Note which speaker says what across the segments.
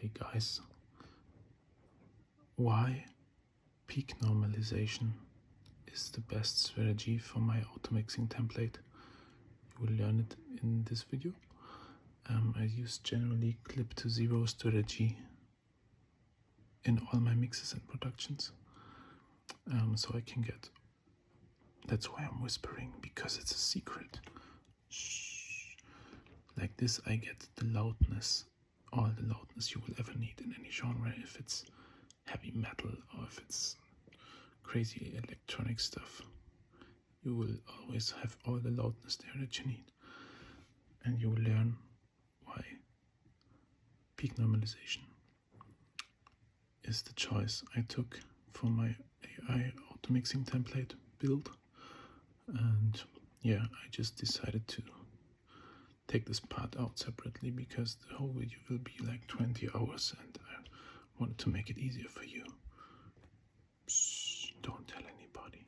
Speaker 1: Hey guys, why peak normalization is the best strategy for my auto mixing template. You will learn it in this video. I use generally clip to zero strategy in all my mixes and productions, so I can get, that's why I'm whispering, because it's a secret. Shh. Like this I get the loudness, all the loudness you will ever need in any genre, if it's heavy metal or if it's crazy electronic stuff. You will always have all the loudness there that you need, and you will learn why peak normalization is the choice I took for my AI auto mixing template build. And yeah, I just decided to take this part out separately because the whole video will be like 20 hours and I wanted to make it easier for you. Shh, don't tell anybody.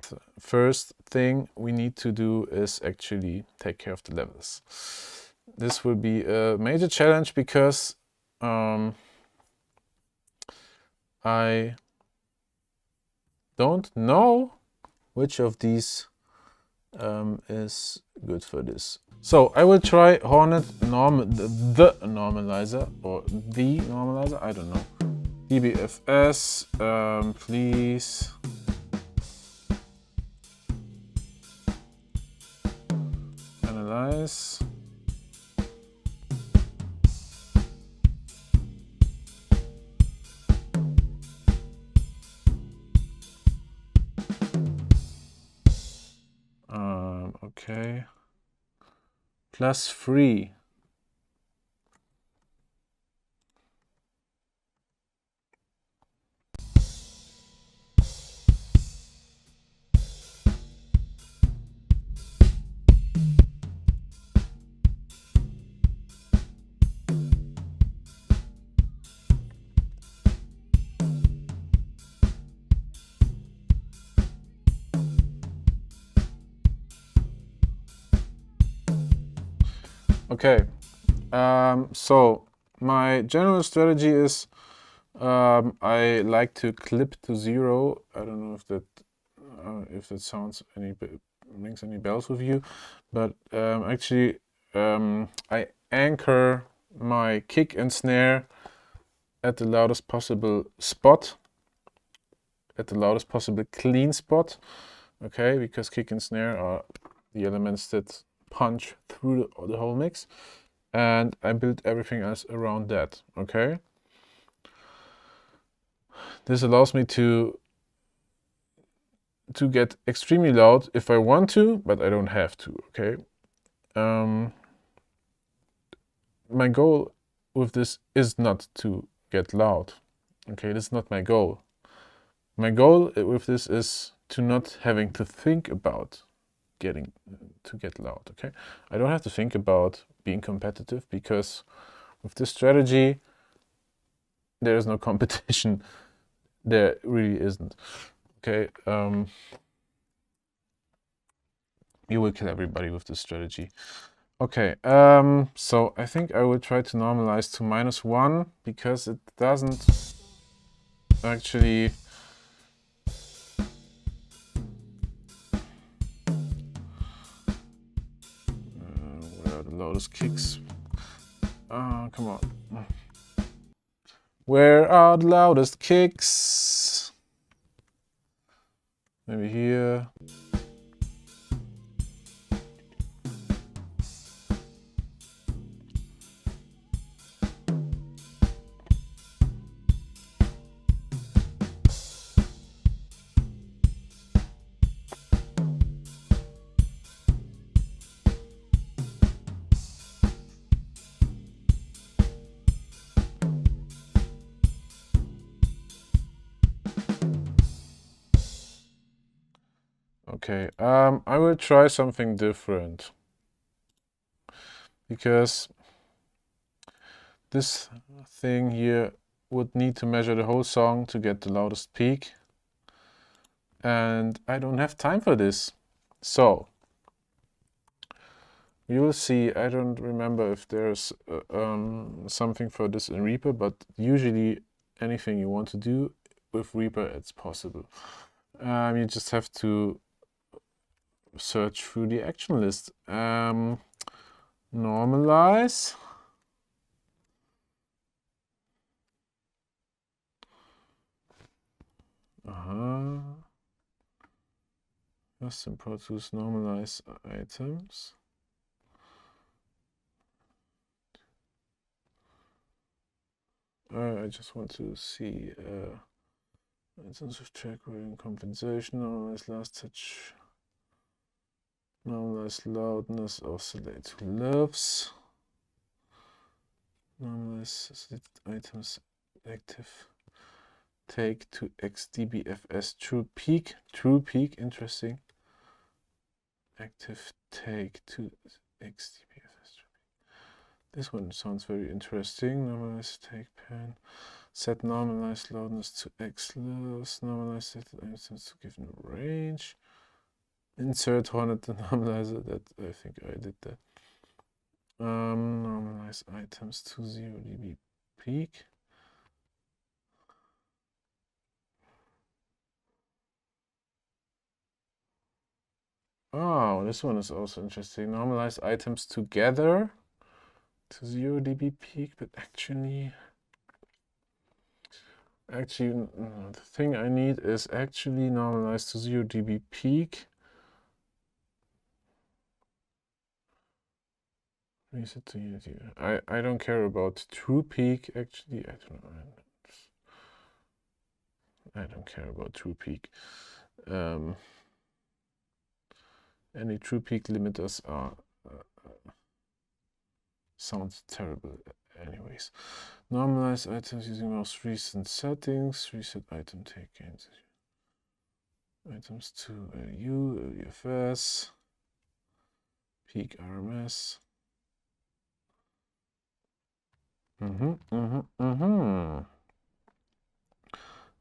Speaker 2: The first thing we need to do is actually take care of the levels. This will be a major challenge because I don't know which of these is good for this. So I will try Hornet the normalizer, or the normalizer, I don't know. DBFS, please. Analyze. Okay. +3. Okay, so my general strategy is I like to clip to zero. I don't know if that sounds rings any bells with you, but actually I anchor my kick and snare at the loudest possible spot, at the loudest possible clean spot. Okay, because kick and snare are the elements that punch through the whole mix, and I build everything else around that. Okay, this allows me to get extremely loud if I want to, but I don't have to. Okay, my goal with this is not to get loud. Okay, this is not my goal. My goal with this is to not having to think about get loud. Okay, I don't have to think about being competitive because with this strategy there is no competition. There really isn't. Okay, you will kill everybody with this strategy. Okay, so I think I will try to normalize to -1 because it doesn't actually where are the loudest kicks? Come on. Where are the loudest kicks? Maybe here. Okay, I will try something different because this thing here would need to measure the whole song to get the loudest peak, and I don't have time for this. So you will see, I don't remember if there's something for this in Reaper, but usually anything you want to do with Reaper, it's possible. You just have to search through the action list. Normalize. Custom Pro Tools normalize items. I just want to see items of track volume compensation, normalize last touch, normalize loudness, oscillate to loves, normalize selected items active, take to XDBFS true peak, interesting. Active take to XDBFS true peak. This one sounds very interesting. Normalize take pan. Set normalize loudness to X lows. Normalize set items to given range. Insert hornet the normalizer. That I think I did that. Normalize items to 0 dB peak. Oh, this one is also interesting. Normalize items together to 0 dB peak, but actually, the thing I need is actually normalize to 0 dB peak. Reset to unity. I don't care about true peak, actually. I don't know. I don't care about true peak. Any true peak limiters are sounds terrible anyways. Normalize items using most recent settings. Reset item take gains. Items to LU, LUFS, peak RMS.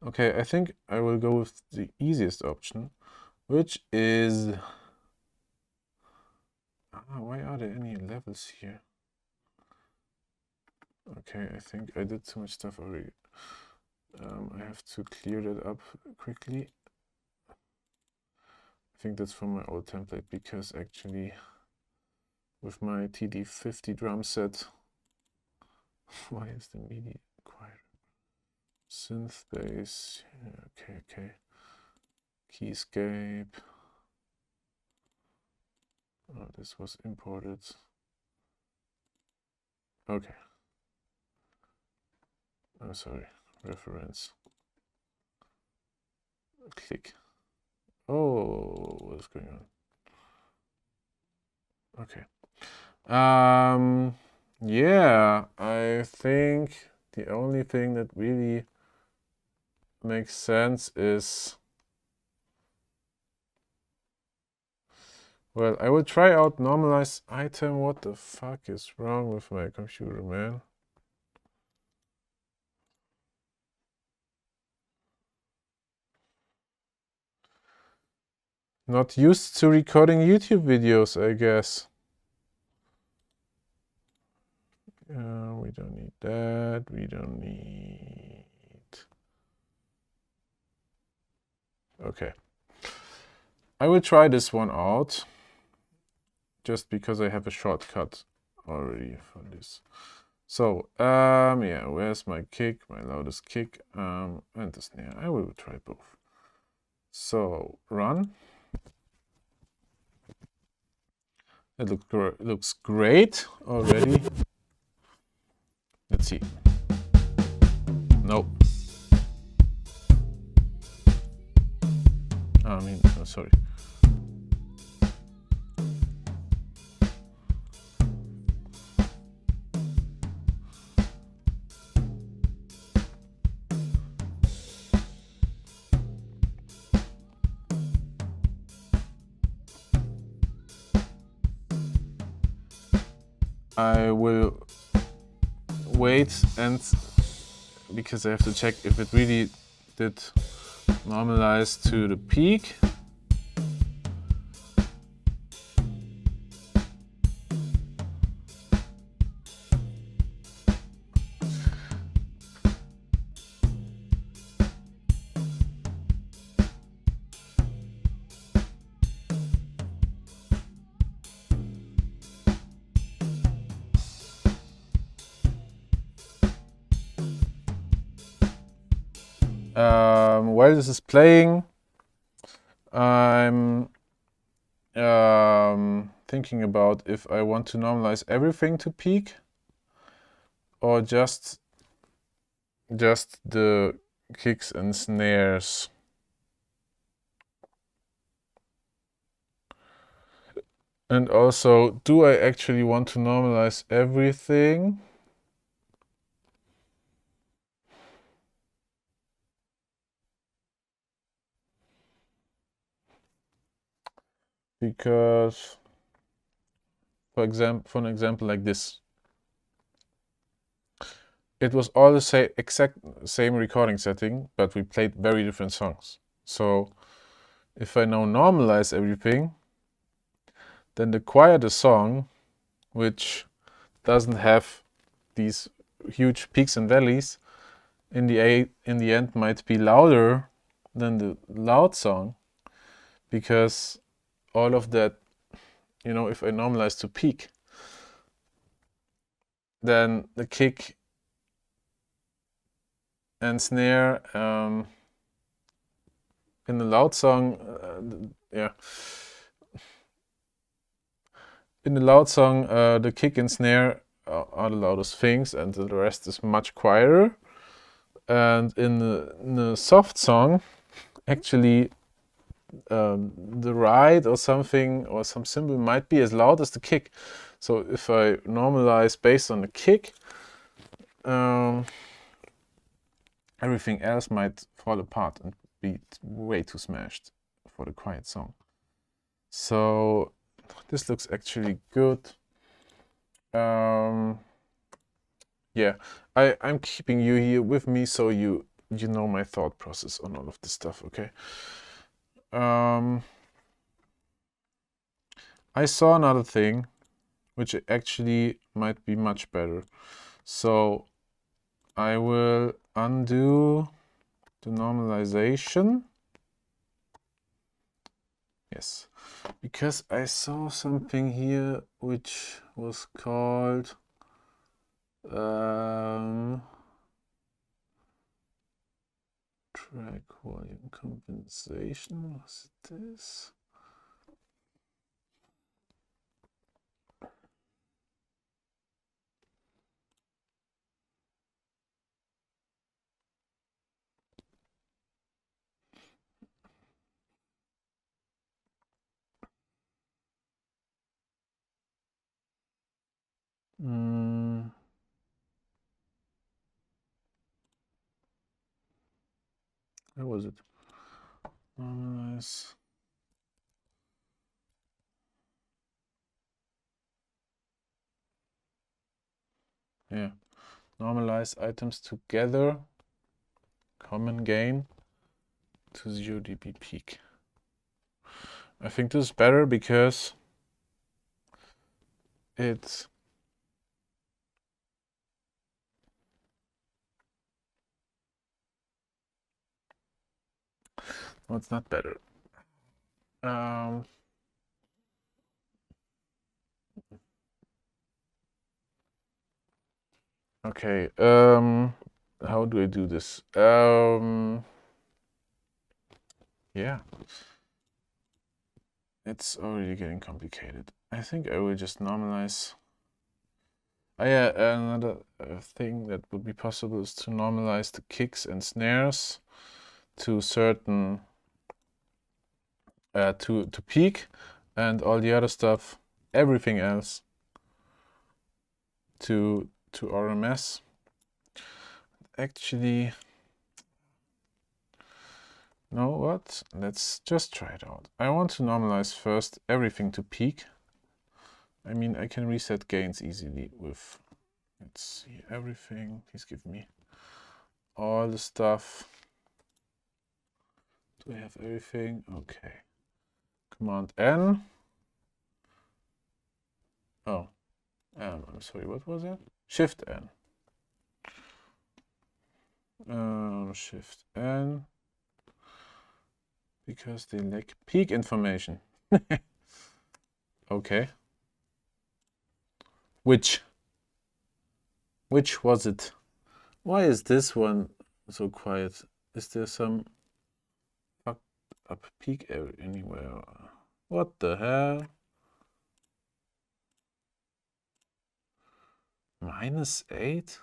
Speaker 2: Okay, I think I will go with the easiest option, which is... why are there any levels here? Okay, I think I did too much stuff already. I have to clear that up quickly. I think that's from my old template, because actually with my TD50 drum set, why is the MIDI quiet? Synth bass, okay. Keyscape. Oh, this was imported. Okay. I'm sorry, reference. Click. Oh, what's going on? Okay. Yeah, I think the only thing that really makes sense is, well, I will try out normalize item. What the fuck is wrong with my computer, man? Not used to recording YouTube videos, I guess. We don't need that. We don't need... Okay. I will try this one out, just because I have a shortcut already for this. So, yeah, where's my kick, my loudest kick, and the snare? I will try both. So, run. It looks great already. Let's see. Nope. Oh, sorry. I will wait, and because I have to check if it really did normalize to the peak. While this is playing, I'm thinking about if I want to normalize everything to peak or just the kicks and snares. And also, do I actually want to normalize everything? Because, for an example like this, it was all the exact same recording setting, but we played very different songs. So if I now normalize everything, then the quieter song, which doesn't have these huge peaks and valleys, in the end might be louder than the loud song, because all of that, you know, if I normalize to peak, then the kick and snare in the loud song, in the loud song, the kick and snare are the loudest things, and the rest is much quieter. And in the soft song, actually, the ride or something or some cymbal might be as loud as the kick. So if I normalize based on the kick, everything else might fall apart and be way too smashed for the quiet song. So this looks actually good. Yeah, I'm keeping you here with me so you know my thought process on all of this stuff, okay? I saw another thing which actually might be much better. So I will undo the normalization. Yes, because I saw something here which was called track volume compensation. Was it this? Where was it? Normalize. Yeah, normalize items together, common gain to 0 dB peak. I think this is better because it's well, it's not better. Okay, how do I do this? Yeah, it's already getting complicated. I think I will just normalize. Yeah, another thing that would be possible is to normalize the kicks and snares to certain to peak, and all the other stuff, everything else, to RMS. Actually, know what? Let's just try it out. I want to normalize first everything to peak. I mean, I can reset gains easily with, let's see, everything. Please give me all the stuff. Do I have everything? Okay. Command N. Oh, I'm sorry, what was it? Shift N. Shift N. Because they lack peak information. Okay. Which was it? Why is this one so quiet? Is there some fucked up peak area anywhere? What the hell? -8?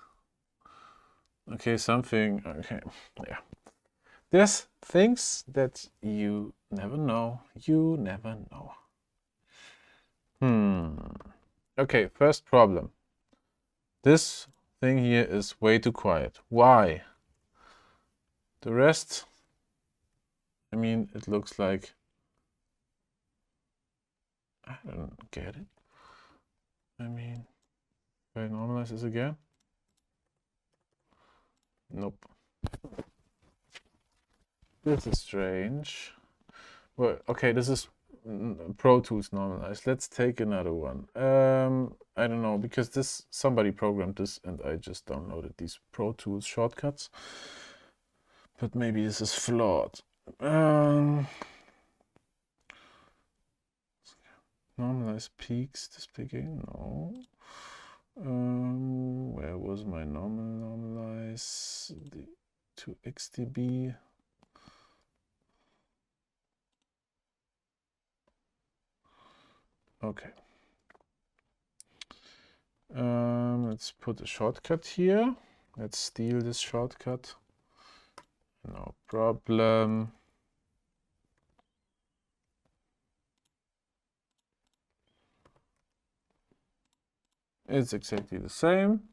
Speaker 2: Okay, something. Okay, yeah. There's things that you never know. You never know. Okay, first problem. This thing here is way too quiet. Why? The rest, I mean, it looks like... I don't get it. I mean, can I normalize this again? Nope. This is strange. Well, okay, this is Pro Tools normalized. Let's take another one. I don't know, because somebody programmed this and I just downloaded these Pro Tools shortcuts. But maybe this is flawed. Normalize peaks, display gain, no. Where was my normalize? To XDB. Okay. Let's put a shortcut here. Let's steal this shortcut. No problem. It's exactly the same.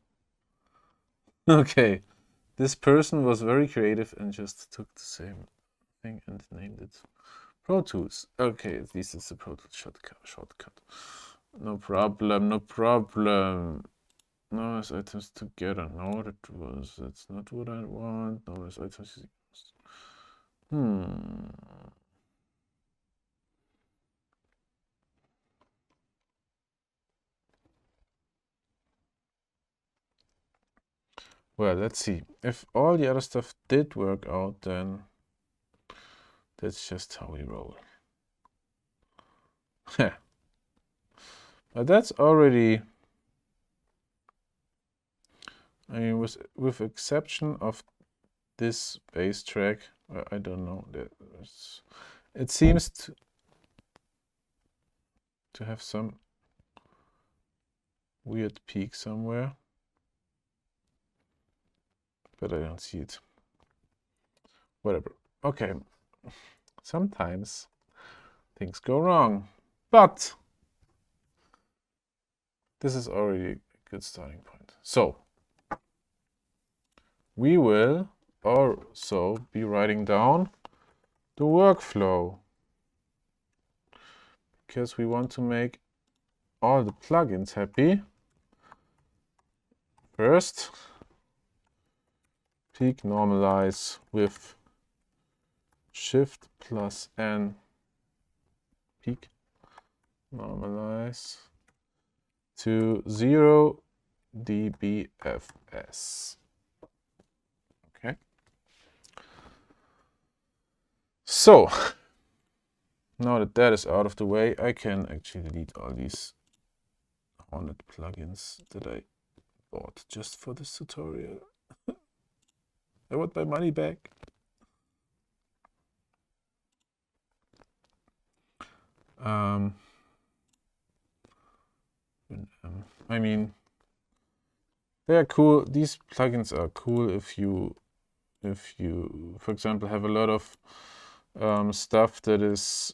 Speaker 2: Okay, this person was very creative and just took the same thing and named it Pro Tools. Okay, at least it's a Pro Tools shortcut. No problem, no problem. Noise items together. No, that's not what I want. Noise items. Well, let's see. If all the other stuff did work out, then that's just how we roll. But that's already... I mean, with exception of this bass track, I don't know. It seems to have some weird peak somewhere, but I don't see it. Whatever. Okay. Sometimes things go wrong, but this is already a good starting point. So we will also be writing down the workflow, because we want to make all the plugins happy. First, peak normalize with Shift plus N, peak normalize to 0 dBFS. Okay. So now that that is out of the way, I can actually delete all these haunted plugins that I bought just for this tutorial. I want my money back. I mean, they are cool. These plugins are cool if you, for example, have a lot of stuff that is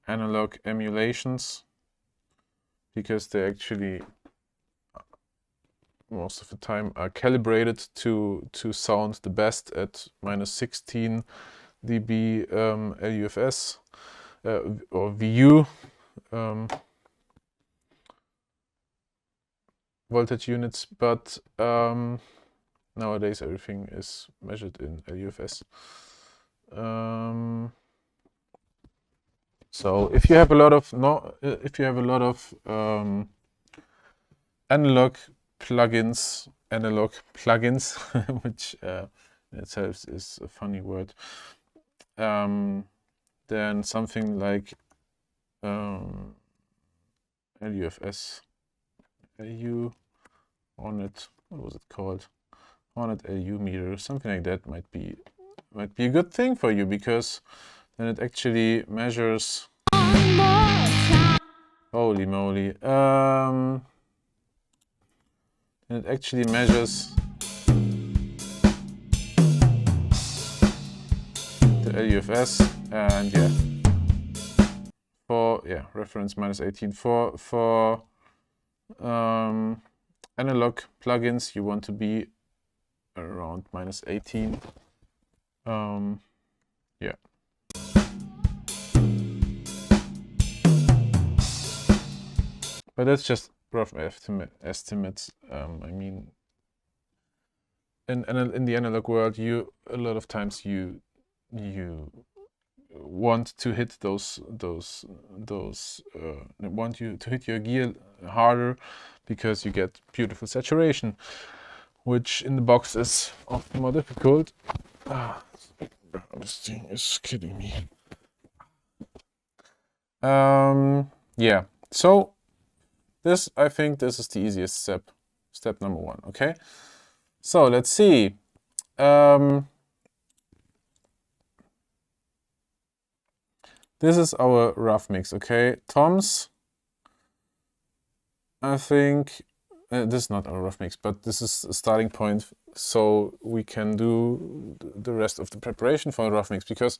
Speaker 2: analog emulations, because they actually most of the time are calibrated to sound the best at -16 dB LUFS or VU voltage units, but nowadays everything is measured in LUFS. So if you have a lot of analog plugins, which in itself is a funny word, then something like LUFS, LU on it, what was it called? 400 LU meter, something like that might be a good thing for you, because then it actually measures. Holy moly! And it actually measures the LUFS, and yeah, for reference -18 for analog plugins, you want to be around -18. Yeah. But that's just rough estimates. I mean, in the analog world, a lot of times you want to hit want you to hit your gear harder, because you get beautiful saturation, which in the box is often more difficult. This thing is kidding me. Yeah, so I think this is the easiest step number 1. Okay, so let's see. This is our rough mix. Okay, toms, I think this is not our rough mix, but this is a starting point, so we can do the rest of the preparation for a rough mix, because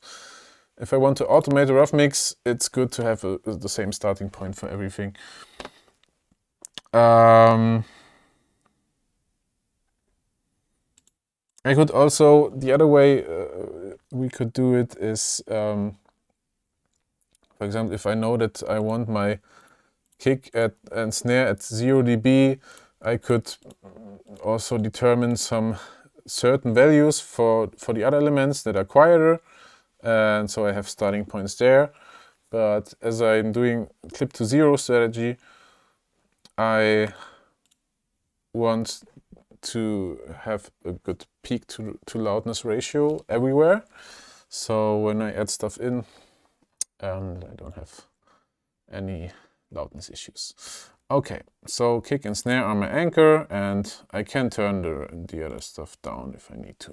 Speaker 2: if I want to automate a rough mix, it's good to have the same starting point for everything. I could also, the other way we could do it is, for example, if I know that I want my kick and snare at 0 dB, I could also determine some certain values for the other elements that are quieter, and so I have starting points there. But as I'm doing clip to 0 strategy, I want to have a good peak to loudness ratio everywhere. So when I add stuff in, I don't have any loudness issues. Okay, so kick and snare are my anchor, and I can turn the other stuff down if I need to.